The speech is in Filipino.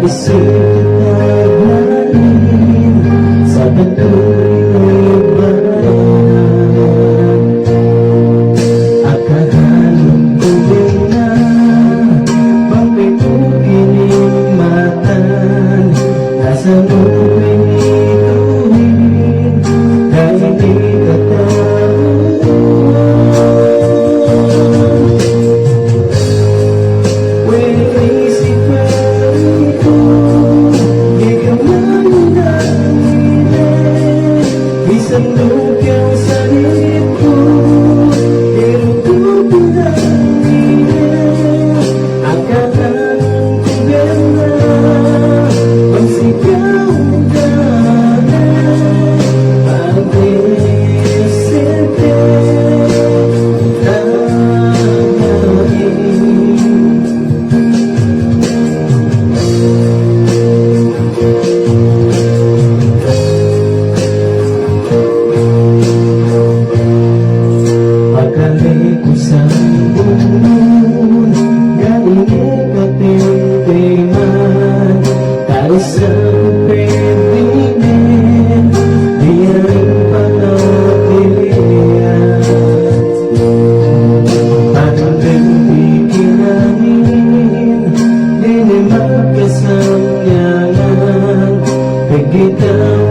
isip kitagnain sa patuloy na ibahan. Akahalong tubig na pagpipugin matan, nasa muling ituhin na hindi katapuan. Pwede isipin ko, ikaw lang nangilin, isang lukyang salit ko, pero ko pinangilin. Akala ng ganda, pagsigaw mo galing, pag-isipin pagkaliko sa buwan, galing ikatintiman, tayo sa pipigin, di rin panatilian. Parang di kinahin, di ni magkasamyangan, pagkitaw